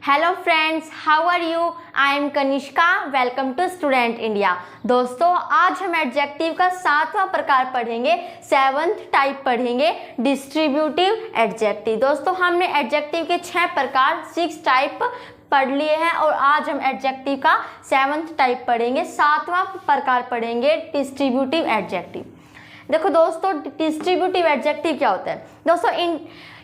Hello friends, how are you? I am Kanishka. Welcome to student India. दोस्तों, आज हम adjective का 7वां प्रकार पढ़ेंगे, 7th टाइप पढ़ेंगे, डिस्ट्रीब्यूटिव एडजेक्टिव। दोस्तों, हमने एडजेक्टिव के 6 प्रकार 6 टाइप पढ़ लिए हैं और आज हम एडजेक्टिव का 7th टाइप पढ़ेंगे, 7वां प्रकार पढ़ेंगे, डिस्ट्रीब्यूटिव एडजेक्टिव। देखो दोस्तों, डिस्ट्रीब्यूटिव एडजेक्टिव क्या होता है? दोस्तों,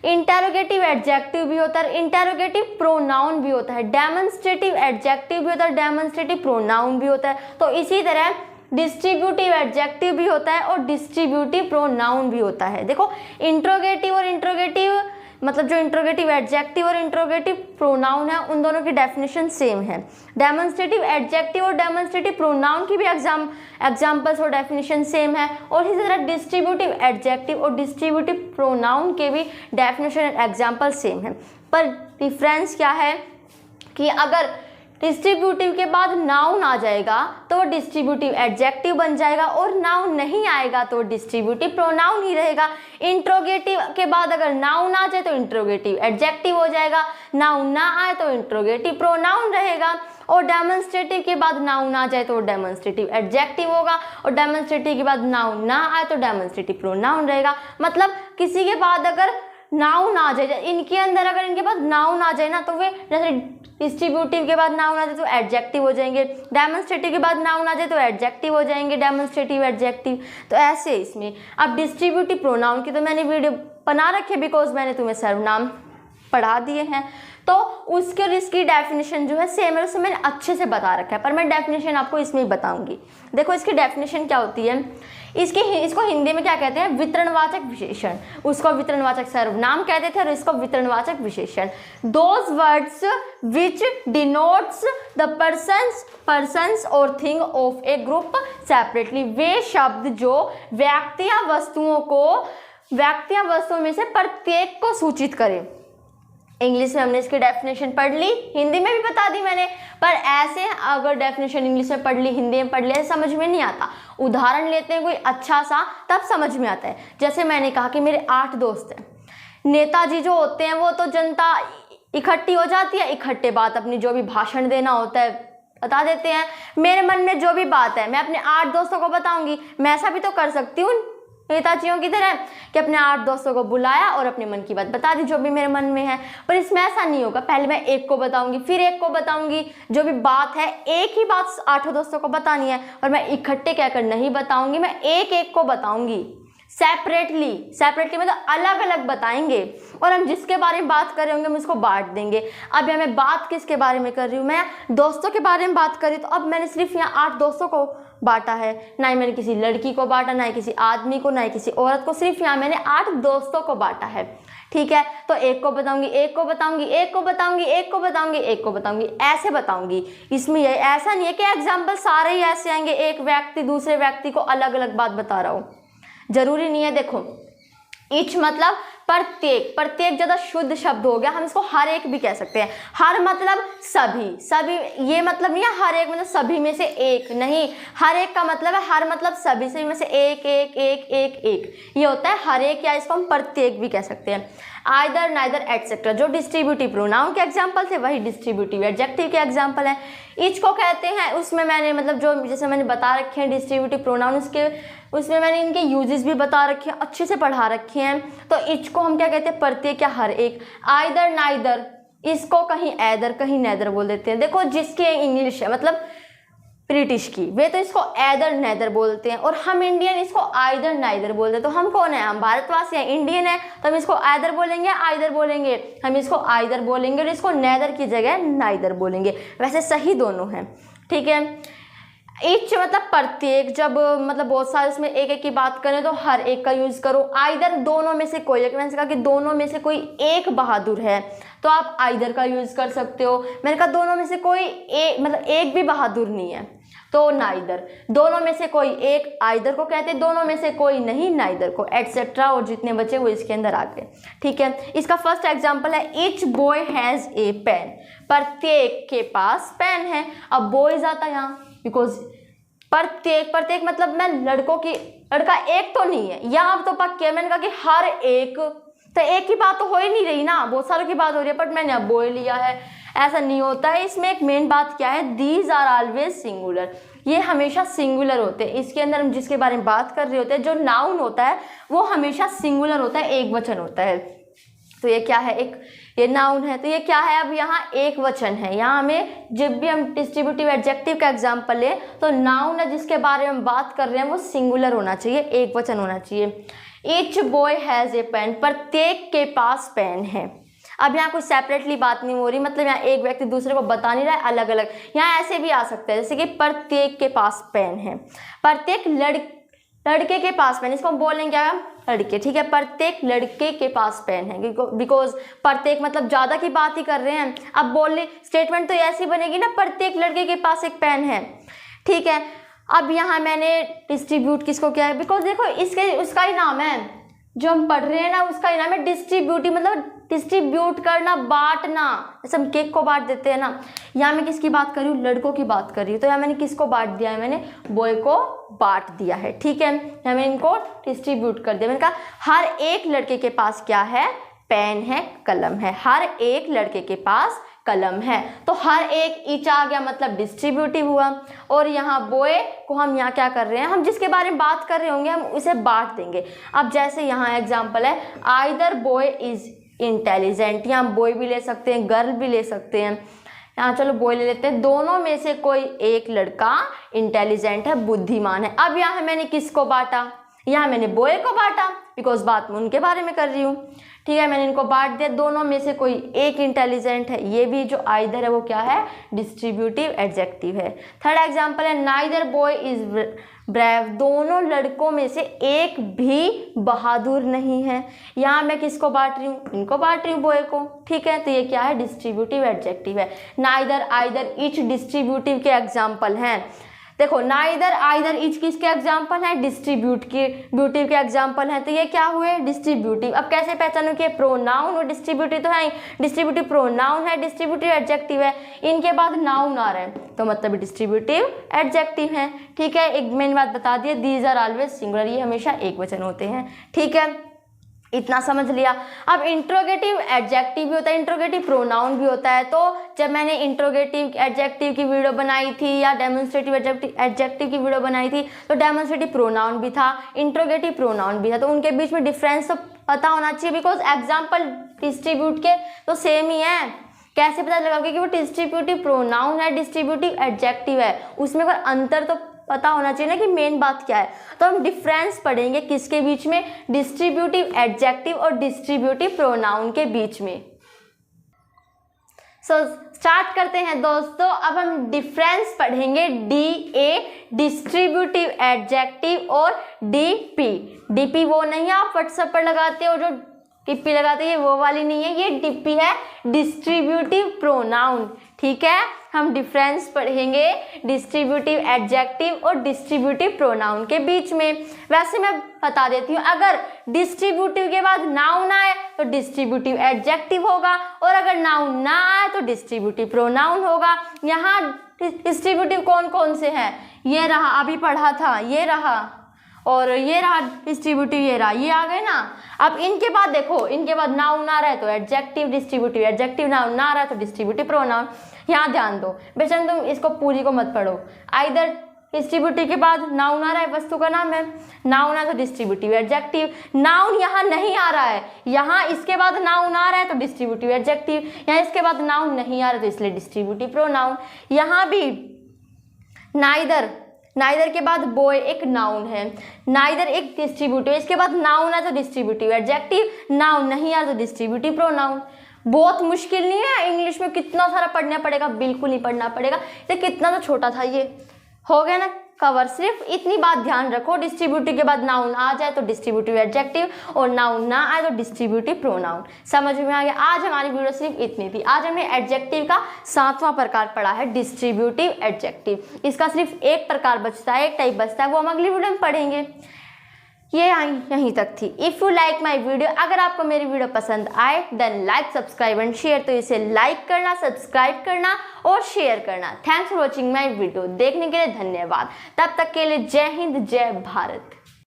इंटेरोगेटिव एडजेक्टिव भी होता है, इंटेरोगेटिव प्रोनाउन भी होता है, डेमोन्स्ट्रेटिव एडजेक्टिव भी होता है, डेमोन्स्ट्रेटिव प्रोनाउन भी होता है। तो इसी तरह डिस्ट्रीब्यूटिव एडजेक्टिव भी होता है और डिस्ट्रीब्यूटिव प्रोनाउन भी होता है। देखो, इंट्रोगेटिव और इंट्रोगेटिव मतलब जो इंट्रोगेटिव एडजेक्टिव और इंट्रोगेटिव प्रोनाउन है, उन दोनों की डेफिनेशन सेम है। डेमोन्स्ट्रेटिव एडजेक्टिव और डेमोन्स्ट्रेटिव प्रोनाउन की भी एग्जाम्पल्स और डेफिनेशन सेम है और इसी तरह डिस्ट्रीब्यूटिव एडजेक्टिव और डिस्ट्रीब्यूटिव प्रोनाउन के भी डेफिनेशन एंड एग्जाम्पल सेम है। पर डिफरेंस क्या है कि अगर डिस्ट्रीब्यूटिव के बाद नाउन आ जाएगा तो डिस्ट्रीब्यूटिव एडजेक्टिव बन जाएगा और नाउन नहीं आएगा तो डिस्ट्रीब्यूटिव प्रोनाउन ही रहेगा। इंट्रोगेटिव के बाद अगर नाउन आ जाए तो इंट्रोगेटिव एडजेक्टिव हो जाएगा, नाउन ना आए तो इंट्रोगेटिव प्रोनाउन रहेगा और डेमोन्स्ट्रेटिव के बाद नाउन आ जाए तो डेमोन्स्ट्रेटिव एडजेक्टिव होगा और डेमोन्स्ट्रेटिव के बाद नाउन ना आए तो डेमोन्स्ट्रेटिव प्रोनाउन रहेगा। मतलब किसी के बाद अगर नाउन आ जाए, इनके अंदर अगर इनके पास नाउन आ जाए ना तो वे जैसे डिस्ट्रीब्यूटिव के बाद नाउन आ जाए तो एडजेक्टिव हो जाएंगे, डेमोन्स्ट्रेटिव के बाद नाउन आ जाए तो एडजेक्टिव हो जाएंगे, डेमोन्स्ट्रेटिव एडजेक्टिव। तो ऐसे इसमें अब डिस्ट्रीब्यूटिव प्रोनाउन की तो मैंने वीडियो बना रखी है बिकॉज मैंने तुम्हें सर्वनाम पढ़ा दिए हैं, तो उसके और इसकी डेफिनेशन जो है सेम है, उसमें मैंने अच्छे से बता रखा है, पर मैं डेफिनेशन आपको इसमें ही बताऊंगी। देखो, इसकी डेफिनेशन क्या होती है, इसको हिंदी में क्या कहते हैं? वितरणवाचक विशेषण। उसको वितरणवाचक सर्वनाम कहते थे और इसको वितरणवाचक विशेषण। Those words which denotes the persons और thing of a group separately. वे शब्द जो व्यक्ति या वस्तुओं में से प्रत्येक को सूचित करें। इंग्लिश में हमने इसकी डेफिनेशन पढ़ ली, हिंदी में भी बता दी मैंने, पर ऐसे अगर डेफिनेशन इंग्लिश में पढ़ ली, हिंदी में पढ़ लिया, समझ में नहीं आता। उदाहरण लेते हैं कोई अच्छा सा, तब समझ में आता है। जैसे मैंने कहा कि मेरे 8 दोस्त हैं। नेताजी जो होते हैं वो तो जनता इकट्ठी हो जाती है, इकट्ठे बात अपनी जो भी भाषण देना होता है बता देते हैं। मेरे मन में जो भी बात है मैं अपने 8 दोस्तों को बताऊंगी। मैं ऐसा भी तो कर सकती हूँ नेताजियों की तरह कि अपने 8 दोस्तों को बुलाया और अपने मन की बात बता दी जो भी मेरे मन में है। पर इसमें ऐसा नहीं होगा, पहले मैं एक को बताऊंगी फिर एक को बताऊंगी। जो भी बात है एक ही बात 8 दोस्तों को बतानी है और मैं इकट्ठे कहकर नहीं बताऊंगी, मैं एक एक को बताऊंगी। सेपरेटली मतलब अलग अलग बताएंगे और हम जिसके बारे में बात कर रहे होंगे हम उसको बांट देंगे। अब मैं बात किसके बारे में कर रही हूँ? मैं दोस्तों के बारे में बात कर रही हूँ, तो अब मैंने सिर्फ यहाँ 8 दोस्तों को बांटा है, ना ही मैंने किसी लड़की को बांटा, ना ही किसी आदमी को, ना ही किसी औरत को, सिर्फ यहाँ मैंने 8 दोस्तों को बांटा है। ठीक है, तो एक को बताऊंगी, एक को बताऊंगी, एक को बताऊंगी, एक को बताऊंगी, एक को बताऊंगी, ऐसे बताऊंगी। इसमें ऐसा नहीं है कि एग्जाम्पल सारे ही ऐसे आएंगे, एक व्यक्ति दूसरे व्यक्ति को अलग अलग बात बता रहा हूँ, जरूरी नहीं है। देखो, ईच मतलब प्रत्येक ज्यादा शुद्ध शब्द हो गया, हम इसको हर एक भी कह सकते हैं। हर मतलब सभी, ये मतलब नहीं है हर एक मतलब सभी में से एक, नहीं, हर एक का मतलब है हर मतलब सभी में से एक एक एक एक एक, ये होता है हर एक, या इसको हम प्रत्येक भी कह सकते हैं। आइदर, नाइदर, एटसेट्रा जो डिस्ट्रीब्यूटिव प्रोनाउन के एग्जाम्पल थे वही डिस्ट्रीब्यूटिव एडजेक्टिव के एग्जाम्पल हैं। ईच को कहते हैं, उसमें मैंने मतलब जो जैसे मैंने बता रखे हैं डिस्ट्रीब्यूटिव प्रोनाउन, उसमें मैंने इनके यूजेस भी बता रखे हैं, अच्छे से पढ़ा रखे हैं। तो ईच को हम क्या कहते हैं? प्रत्येक या हर एक। आइदर, नाइदर, इसको कहीं ऐदर कहीं नैदर बोल देते हैं। देखो, जिसके इंग्लिश है मतलब ब्रिटिश की, वे तो इसको ऐदर नैदर बोलते हैं और हम इंडियन इसको आइदर नाइदर बोलते हैं। तो हम कौन है? हम भारतवासी हैं, इंडियन है, तो हम इसको आइदर बोलेंगे, आइदर बोलेंगे, हम इसको आइदर बोलेंगे और इसको नैदर की जगह नाइदर बोलेंगे। वैसे सही दोनों हैं, ठीक है। ईच मतलब प्रत्येक, जब मतलब बहुत सारे उसमें एक एक की बात करें तो हर एक का यूज करो। आइदर दोनों में से कोई, मैंने कहा कि दोनों में से कोई एक बहादुर है तो आप आइदर का यूज कर सकते हो। मैंने कहा दोनों में से कोई एक मतलब एक भी बहादुर नहीं है तो नाइदर। दोनों में से कोई एक आइदर को कहते हैं, दोनों में से कोई नहीं नाइदर को, एटसेट्रा, और जितने बचे वो इसके अंदर आ गए। ठीक है, इसका फर्स्ट एग्जांपल है each boy has a pen. प्रत्येक के पास पेन है। अब बॉयज आता है यहाँ बिकॉज प्रत्येक मतलब मैं लड़का एक तो नहीं है, यहाँ तो पक्के। मैंने कहा कि हर एक, तो एक की बात तो हो ही नहीं रही ना, बहुत सारों की बात हो रही है, बट मैंने अब बॉय लिया है। ऐसा नहीं होता है। इसमें एक मेन बात क्या है, दीज आर ऑलवेज सिंगुलर, ये हमेशा सिंगुलर होते हैं। इसके अंदर हम जिसके बारे में बात कर रहे होते हैं, जो नाउन होता है वो हमेशा सिंगुलर होता है, एक वचन होता है। तो ये क्या है, ये नाउन है, तो ये क्या है, अब यहाँ एक वचन है। यहाँ हमें जब भी हम डिस्ट्रीब्यूटिव एडजेक्टिव का एग्जाम्पल ले तो नाउन है जिसके बारे में हम बात कर रहे हैं वो सिंगुलर होना चाहिए, एक वचन होना चाहिए। Each boy has a pen, प्रत्येक के पास पेन है। अब यहाँ कोई सेपरेटली बात नहीं हो रही, मतलब यहाँ एक व्यक्ति दूसरे को बता नहीं रहा है, अलग अलग। यहाँ ऐसे भी आ सकता है जैसे कि प्रत्येक के पास पेन है, प्रत्येक लड़के के पास पेन, इसको हम बोलेंगे क्या, लड़के, ठीक है। प्रत्येक लड़के के पास पेन है, बिकॉज प्रत्येक मतलब ज़्यादा की बात ही कर रहे हैं। अब बोलने स्टेटमेंट तो ऐसी बनेगी ना, प्रत्येक लड़के के पास एक पेन है, ठीक है। अब यहाँ मैंने डिस्ट्रीब्यूट किसको किया है, बिकॉज देखो इसके उसका ही नाम है, जो हम पढ़ रहे हैं ना उसका ही नाम है डिस्ट्रीब्यूटिव, मतलब डिस्ट्रीब्यूट करना, बांटना। जैसे हम केक को बांट देते हैं ना, यहाँ मैं किसकी बात कर रही हूँ, लड़कों की बात कर रही हूँ। तो यहाँ मैंने किसको बांट दिया है, मैंने बॉय को बांट दिया है, ठीक है। यहाँ मैंने इनको डिस्ट्रीब्यूट कर दिया। मैंने कहा हर एक लड़के के पास क्या है, पेन है, कलम है, हर एक लड़के के पास कलम है। तो हर एक ईच आ गया, मतलब डिस्ट्रीब्यूटिव हुआ। और यहाँ बॉय को हम यहाँ क्या कर रहे हैं, हम जिसके बारे में बात कर रहे होंगे हम उसे बांट देंगे। अब जैसे यहाँ एग्जाम्पल है, आइदर बॉय इज इंटेलिजेंट, यहाँ बॉय भी ले सकते हैं, गर्ल भी ले सकते हैं। यहाँ चलो बॉय ले लेते हैं, दोनों में से कोई एक लड़का इंटेलिजेंट है, बुद्धिमान है। अब यहाँ मैंने किसको बांटा, यहाँ मैंने बॉय को बांटा, बिकॉज बात मैं उनके बारे में कर रही हूँ, ठीक है। मैंने इनको बांट दिया, दोनों में से कोई एक इंटेलिजेंट है। ये भी जो आइदर है वो क्या है, डिस्ट्रीब्यूटिव एडजेक्टिव है। थर्ड एग्जाम्पल है, नाइदर बॉय इज ब्रेव, दोनों लड़कों में से एक भी बहादुर नहीं है। यहाँ मैं किसको बांट रही हूँ, इनको बांट रही हूँ, बॉय को, ठीक है। तो ये क्या है, डिस्ट्रीब्यूटिव एडजेक्टिव है। नाइदर, आइदर, ईच डिस्ट्रीब्यूटिव के एग्जाम्पल हैं। देखो नाइदर, आइदर, ईच किसके एग्जाम्पल है, डिस्ट्रीब्यूटिव के एग्जाम्पल हैं। तो ये क्या हुए, डिस्ट्रीब्यूटिव। अब कैसे पहचानूं कि प्रोनाउन और डिस्ट्रीब्यूटिव तो है, डिस्ट्रीब्यूटिव प्रोनाउन है, डिस्ट्रीब्यूटिव एडजेक्टिव है, इनके बाद नाउन आ रहा है तो मतलब डिस्ट्रीब्यूटिव एडजेक्टिव है, ठीक है। एक मैंने बात बता दी, दीज आर ऑलवेज सिंगुलर, ये हमेशा एक वचन होते हैं, ठीक है। इतना समझ लिया। अब इंट्रोगेटिव एडजेक्टिव भी होता है, इंट्रोगेटिव प्रोनाउन भी होता है। तो जब मैंने इंट्रोगेटिव एडजेक्टिव की वीडियो बनाई थी या डेमोन्स्ट्रेटिव एडजेक्टिव की वीडियो बनाई थी तो डेमोन्स्ट्रेटिव प्रोनाउन भी था, इंट्रोगेटिव प्रोनाउन भी था। तो उनके बीच में डिफरेंस तो पता होना चाहिए, बिकॉज एग्जाम्पल डिस्ट्रीब्यूट के तो सेम ही है। कैसे पता लगाओगे कि वो डिस्ट्रीब्यूटिव प्रोनाउन है, डिस्ट्रीब्यूटिव एडजेक्टिव है, उसमें कोई अंतर तो पता होना चाहिए ना कि मेन बात क्या है। तो हम डिफरेंस पढ़ेंगे किसके बीच में, डिस्ट्रीब्यूटिव एडजेक्टिव और डिस्ट्रीब्यूटिव प्रोनाउन के बीच में। सो स्टार्ट करते हैं दोस्तों। अब हम डिफरेंस पढ़ेंगे DA डिस्ट्रीब्यूटिव एडजेक्टिव और DP। DP वो नहीं है आप व्हाट्सएप पर लगाते हो जो टिप्पी लगाते हैं, वो वाली नहीं है, ये DP है डिस्ट्रीब्यूटिव प्रोनाउन, ठीक है। हम डिफरेंस पढ़ेंगे डिस्ट्रीब्यूटिव एडजेक्टिव और डिस्ट्रीब्यूटिव प्रोनाउन के बीच में। वैसे मैं बता देती हूँ, अगर डिस्ट्रीब्यूटिव के बाद नाउन आए तो डिस्ट्रीब्यूटिव एडजेक्टिव होगा, और अगर नाउन ना आए तो डिस्ट्रीब्यूटिव प्रोनाउन होगा। यहाँ डिस्ट्रीब्यूटिव कौन कौन से हैं, ये रहा, अभी पढ़ा था, ये रहा, और ये रहा डिस्ट्रीब्यूटिव, ये रहा, ये आ गए ना। अब इनके बाद देखो, इनके बाद नाउन आ रहा है तो एडजेक्टिव, डिस्ट्रीब्यूटिव एडजेक्टिव, नाउन ना आ रहा है तो डिस्ट्रीब्यूटिव प्रोनाउन। यहाँ ध्यान दो, बेशक तुम इसको पूरी को मत पढ़ो। आइदर डिस्ट्रीब्यूटिव के बाद नाउन आ रहा है, वस्तु का नाम है, नाउन है तो डिस्ट्रीब्यूटिव एडजेक्टिव। नाउन यहाँ नहीं आ रहा है, यहाँ इसके बाद नाउन आ रहा है तो डिस्ट्रीब्यूटिव एडजेक्टिव, यहाँ इसके बाद नाउन नहीं आ रहा तो इसलिए डिस्ट्रीब्यूटिव प्रोनाउन। यहाँ भी नाइदर के बाद बॉय एक नाउन है, नाइदर एक डिस्ट्रीब्यूटिव, इसके बाद नाउन है तो डिस्ट्रीब्यूटिव एडजेक्टिव, नाउन नहीं है तो डिस्ट्रीब्यूटिव प्रोनाउन। बहुत मुश्किल नहीं है, इंग्लिश में कितना सारा पढ़ना पड़ेगा, बिल्कुल नहीं पढ़ना पड़ेगा। ये कितना तो छोटा था, ये हो गया ना कवर। सिर्फ इतनी बात ध्यान रखो, डिस्ट्रीब्यूटिव के बाद नाउन आ जाए तो डिस्ट्रीब्यूटिव एडजेक्टिव, और नाउन ना आए तो डिस्ट्रीब्यूटिव प्रोनाउन। समझ में आ गया। आज हमारी वीडियो सिर्फ इतनी थी। आज हमने एडजेक्टिव का 7वां प्रकार पढ़ा है, डिस्ट्रीब्यूटिव एडजेक्टिव। इसका सिर्फ एक प्रकार बचता है, एक टाइप बचता है, वो हम अगली वीडियो में पढ़ेंगे। ये यहीं तक थी। If you like my video, अगर आपको मेरी वीडियो पसंद आए then like, subscribe and share. तो इसे लाइक करना, सब्सक्राइब करना और शेयर करना। Thanks for watching my video. देखने के लिए धन्यवाद। तब तक के लिए जय हिंद, जय भारत।